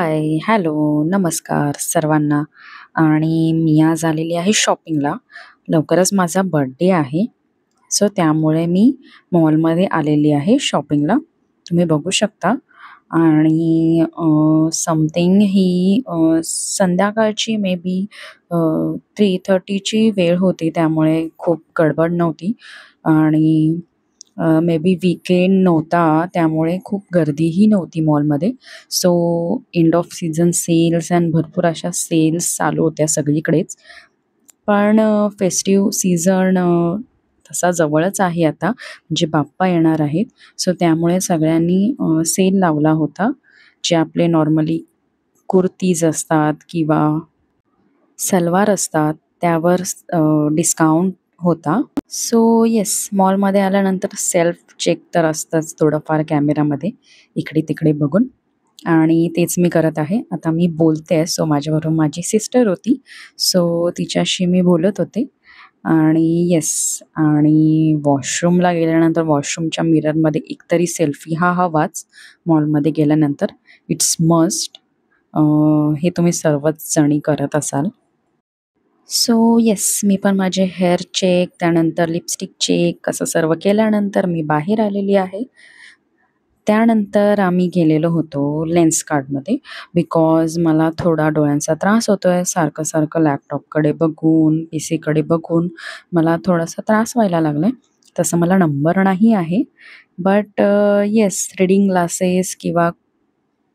हाय, hello, नमस्कार सर्वांना. आणि मी आज आलेली आहे शॉपिंगला. लवकरच माझा बर्थडे आहे. सो त्यामुळे मी मॉलमध्ये आलेली आहे शॉपिंगला. तुम्ही बघू शकता. आणि समथिंग ही संध्याकाळची मे बी 3:30ची वेळ होती, त्यामुळे खूप गडबड नव्हती. आणि मे बी वीकेंड नव्हता, त्यामुळे खूप गर्दीही नव्हती मॉलमध्ये. So end of season sales and भरपूर अशा सेल्स चालू होत्या सगळीकडेच. पण फेस्टिव्ह सीझन तसा जवळच आहे आता, म्हणजे बाप्पा येणार आहेत. सो त्यामुळे सगळ्यांनी सेल लावला होता. जे आपले नॉर्मली कुर्तीज असतात किंवा सलवार असतात, त्यावर डिस्काउंट होता. सो येस, मॉलमध्ये आल्यानंतर सेल्फ चेक तर असतंच थोडंफार कॅमेरामध्ये इकडे-तिकडे बघून. आणि तेच मी करत आहे. आता मी बोलते आहे. सो माझ्याबरोबर माझी सिस्टर होती. सो तिच्याशी मी बोलत होते. आणि येस, आणि वॉशरूमला गेल्यानंतर वॉशरूमच्या मिररमध्ये एकतरी सेल्फी हा हवाच मॉलमध्ये गेल्यानंतर. It's must. हे तुम्ही सर्वच जणी करत असाल. सो येस, मी पण माझे हेअर चेक, त्यानंतर लिपस्टिक चेक असं सर्व केल्यानंतर मी बाहेर आलेली आहे. त्यानंतर आम्ही गेलेलो होतो लेन्सकार्टमध्ये, बिकॉज मला थोडा डोळ्यांचा त्रास होतोय. सारखं-सारखं लॅपटॉपकडे बघून, पीसीकडे बघून मला थोडासा त्रास व्हायला लागलाय. तसं मला नंबर नाही आहे. बट येस, रीडिंग ग्लासेस किंवा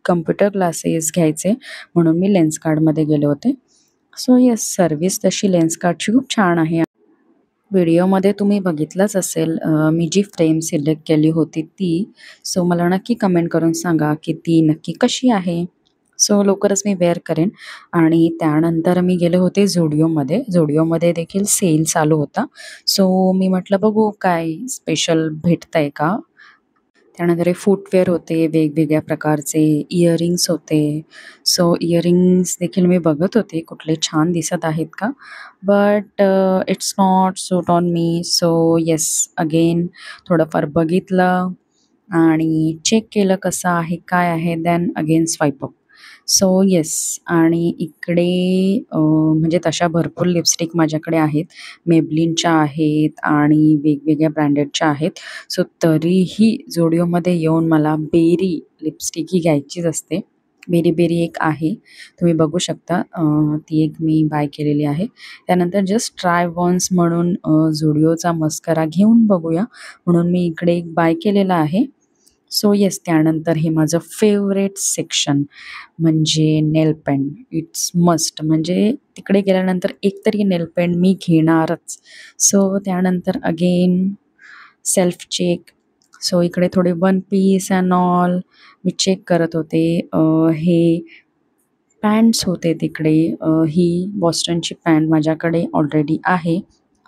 कॉम्प्युटर ग्लासेस घ्यायचे म्हणून मी लेन्सकार्टमध्ये गेले होते. सो येस, सर्व्हिस तशी लेन्सकार्टची खूप छान आहे. व्हिडिओमध्ये तुम्ही बघितलंच असेल मी जी फ्रेम सिलेक्ट केली होती ती. सो मला नक्की कमेंट करून सांगा की ती नक्की कशी आहे. सो लवकरच मी वेअर करेन. आणि त्यानंतर मी गेले होते झुडिओमध्ये. झुडिओमध्ये देखील सेल चालू होता. सो मी म्हटलं बघू काय स्पेशल भेटतंय का. त्यानंतर हे फूटवेअर होते वेगवेगळ्या प्रकारचे, इयरिंग्स होते. सो इयरिंग्स देखील मी बघत होते कुठले छान दिसत आहेत का. But it's not suit on me. So yes, again थोडंफार बघितलं आणि चेक केलं कसं आहे, काय आहे, then again swipe up. So yes, आणि इकडे म्हणजे तशा भरपूर लिपस्टिक माझ्याकडे आहेत. Maybellineच्या आहेत आणि वेगवेगळ्या ब्रँडेडच्या आहेत. सो तरीही झुडिओमध्ये येऊन मला बेरी लिपस्टिक ही घ्यायचीच असते. बेरी बेरी एक आहे, तुम्ही बघू शकता. ती एक मी बाय केलेली आहे. त्यानंतर जस्ट ट्राय वन्स म्हणून झुडिओचा मस्करा घेऊन बघूया म्हणून मी इकडे एक बाय केलेला आहे. सो येस, त्यानंतर हे माझं फेवरेट सेक्शन म्हणजे नेल पेंट. इट्स मस्ट, म्हणजे तिकडे गेल्यानंतर एकतरी नेल पेंट मी घेणारच. सो त्यानंतर अगेन सेल्फ चेक. सो इकडे थोडे वन पीस अँड ऑल मी चेक करत होते. हे पॅन्ट्स होते तिकडे. ही बॉस्टनची पॅन्ट माझ्याकडे ऑलरेडी आहे.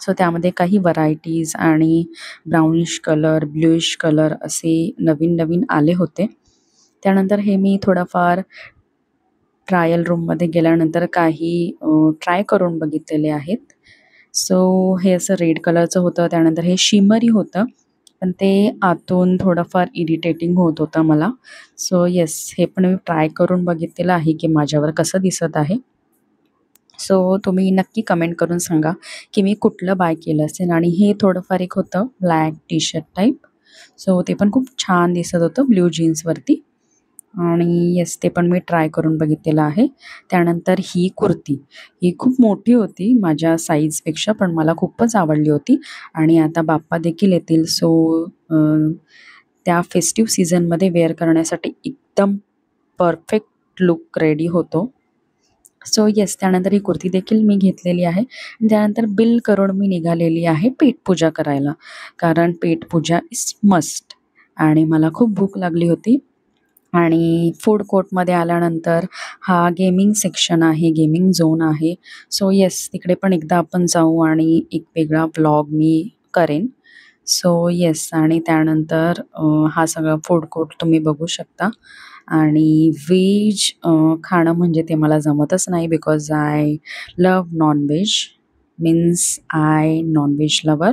सो त्यामध्ये काही व्हरायटीज आणि ब्राउनिश कलर, ब्लूइश कलर असे नवीन-नवीन आले होते. त्यानंतर हे मी थोडंफार ट्रायल रूममध्ये गेल्यानंतर काही ट्राय करून बघितलेले आहेत. सो हे असं रेड कलरचं होतं. त्यानंतर हे शिमरी होतं. पण ते आतून थोडंफार इरिटेटिंग होत होतं मला. सो येस, हे पण मी ट्राय करून बघितलेलं आहे की माझ्यावर कसं दिसत आहे. सो तुम्ही नक्की कमेंट करून सांगा की मी कुठलं बाय केलं असेल. आणि हे थोडंफार एक होतं black tea shirt type. So ते पण खूप छान दिसत होतं ब्ल्यू जीन्सवरती. आणि येस, ते पण मी ट्राय करून बघितलेलं आहे. त्यानंतर ही कुर्ती, ही खूप मोठी होती माझ्या साईजपेक्षा, पण मला खूपच आवडली होती. आणि आता बाप्पा देखील येतील. सो त्या फेस्टिव्ह सीझनमध्ये वेअर करण्यासाठी एकदम परफेक्ट लूक रेडी होतो. सो येस, त्यानंतर ही कुर्ती देखील मी घेतलेली आहे. आणि त्यानंतर बिल करून मी निघालेली आहे पेटपूजा करायला. कारण पेटपूजा इज मस्ट. आणि मला खूप भूक लागली होती. आणि फूड कोर्टमध्ये आल्यानंतर हा गेमिंग सेक्शन आहे, गेमिंग झोन आहे. सो येस, तिकडे पण एकदा आपण जाऊ आणि एक वेगळा व्लॉग मी करेन. सो येस, आणि त्यानंतर हा सगळा फूड कोर्ट तुम्ही बघू शकता. आणि व्हेज खाणं म्हणजे ते मला जमतच नाही, because I love non veg, means I non veg lover.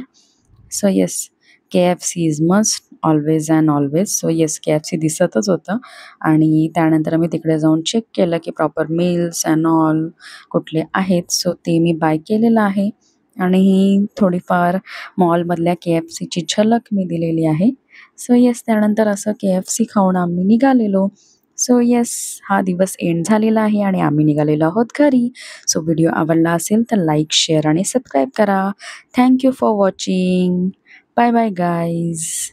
So yes, KFC is must. Always and always. So yes, KFC दिसतच होतं आणि त्यानंतर मी तिकडे जाऊन चेक केलं की प्रॉपर मील्स अँड ऑल कुठले आहेत. सो ते मी बाय केलेलं आहे आणि थोडीफार मॉलमधल्या KFCची झलक मी दिलेली आहे. सो येस, त्यानंतर असं KFC खाऊन आम्ही निघालेलो. सो येस, हा दिवस एंड झालेला आहे आणि आम्ही निघालेलो आहोत घरी. सो व्हिडिओ आवडला असेल तर लाईक, शेअर आणि सबस्क्राईब करा. Thank you for watching. Bye bye guys.